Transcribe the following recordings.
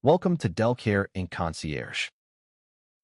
Welcome to Delcare in Concierge.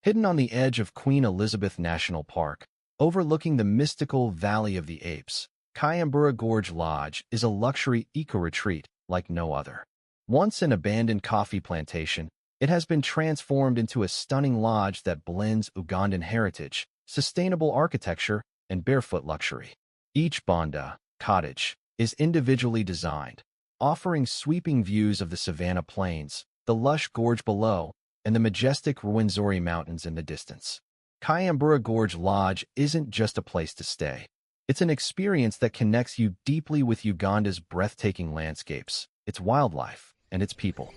Hidden on the edge of Queen Elizabeth National Park, overlooking the mystical Valley of the Apes, Kyambura Gorge Lodge is a luxury eco-retreat like no other. Once an abandoned coffee plantation, it has been transformed into a stunning lodge that blends Ugandan heritage, sustainable architecture, and barefoot luxury. Each banda, cottage, is individually designed, offering sweeping views of the Savannah plains, the lush gorge below, and the majestic Rwenzori Mountains in the distance. Kyambura Gorge Lodge isn't just a place to stay. It's an experience that connects you deeply with Uganda's breathtaking landscapes, its wildlife, and its people.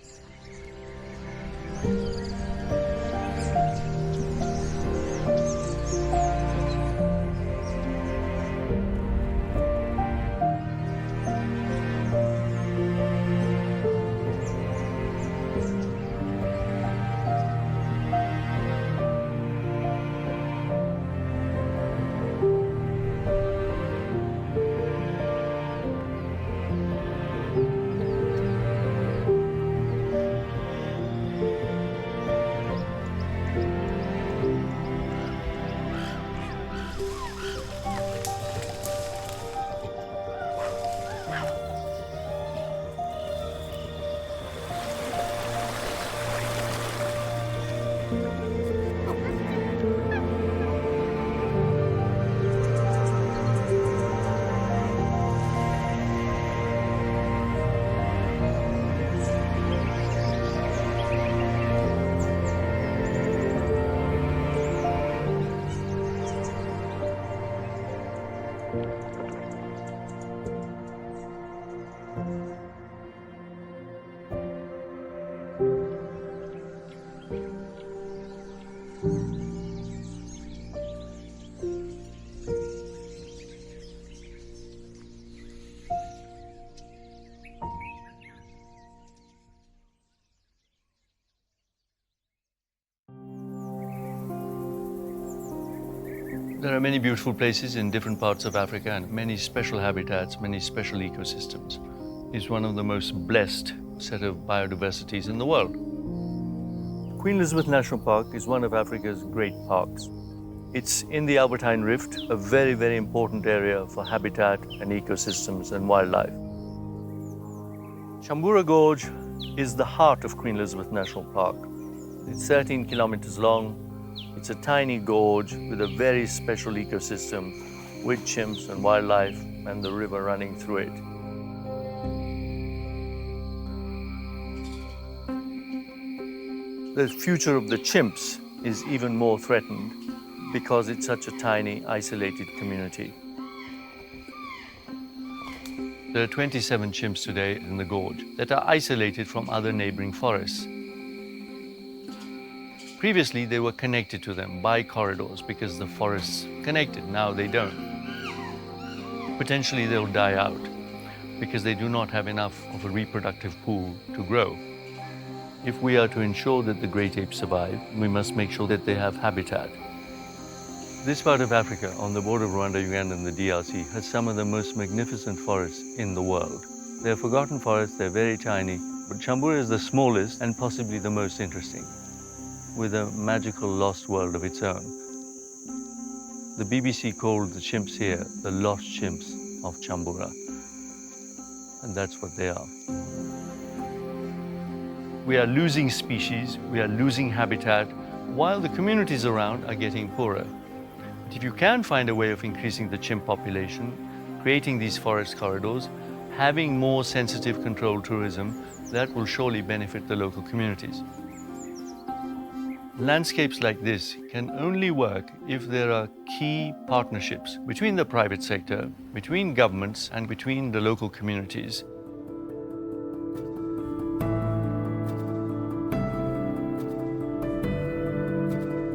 There are many beautiful places in different parts of Africa and many special habitats, many special ecosystems. It's one of the most blessed set of biodiversities in the world. Queen Elizabeth National Park is one of Africa's great parks. It's in the Albertine Rift, a very, very important area for habitat and ecosystems and wildlife. Kyambura Gorge is the heart of Queen Elizabeth National Park. It's 13 kilometers long. It's a tiny gorge with a very special ecosystem with chimps and wildlife and the river running through it. The future of the chimps is even more threatened because it's such a tiny, isolated community. There are 27 chimps today in the gorge that are isolated from other neighboring forests. Previously, they were connected to them by corridors because the forests connected. Now they don't. Potentially, they'll die out because they do not have enough of a reproductive pool to grow. If we are to ensure that the great apes survive, we must make sure that they have habitat. This part of Africa, on the border of Rwanda, Uganda, and the DRC, has some of the most magnificent forests in the world. They're forgotten forests, they're very tiny, but Kyambura is the smallest and possibly the most interesting, with a magical lost world of its own. The BBC called the chimps here the lost chimps of Kyambura, and that's what they are. We are losing species, we are losing habitat, while the communities around are getting poorer. But if you can find a way of increasing the chimp population, creating these forest corridors, having more sensitive controlled tourism, that will surely benefit the local communities. Landscapes like this can only work if there are key partnerships between the private sector, between governments, and between the local communities.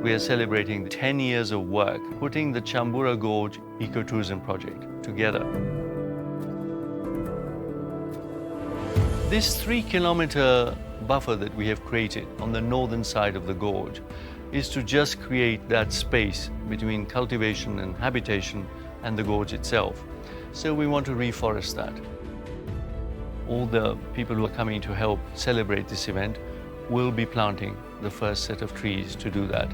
We are celebrating 10 years of work putting the Kyambura Gorge Ecotourism Project together. This 3-kilometer buffer that we have created on the northern side of the gorge is to just create that space between cultivation and habitation and the gorge itself. So we want to reforest that. All the people who are coming to help celebrate this event will be planting the first set of trees to do that,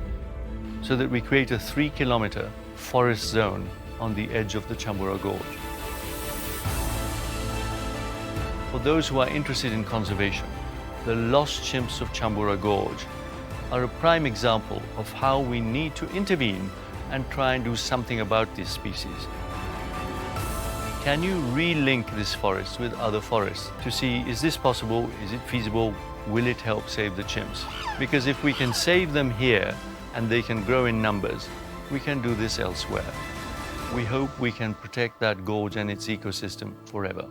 so that we create a 3-kilometer forest zone on the edge of the Kyambura Gorge. For those who are interested in conservation, the lost chimps of Kyambura Gorge are a prime example of how we need to intervene and try and do something about this species. Can you relink this forest with other forests to see, is this possible, is it feasible, will it help save the chimps? Because if we can save them here and they can grow in numbers, we can do this elsewhere. We hope we can protect that gorge and its ecosystem forever.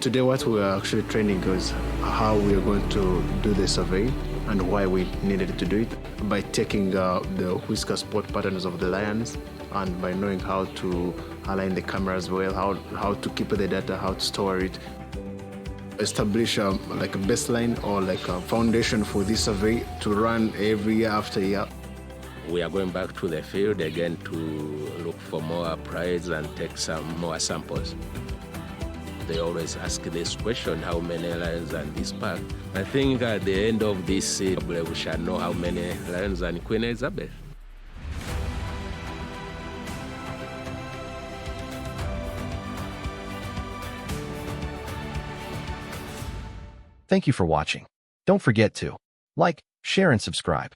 Today what we are actually training is how we are going to do the survey and why we needed to do it, by taking the whisker spot patterns of the lions and by knowing how to align the cameras well, how to keep the data, how to store it. Establish like a baseline or like a foundation for this survey to run every year after year. We are going back to the field again to look for more prize and take some more samples. They always ask this question, how many lions are in this park? I think at the end of this year, we shall know how many lions are in Queen Elizabeth. Thank you for watching. Don't forget to like, share, and subscribe.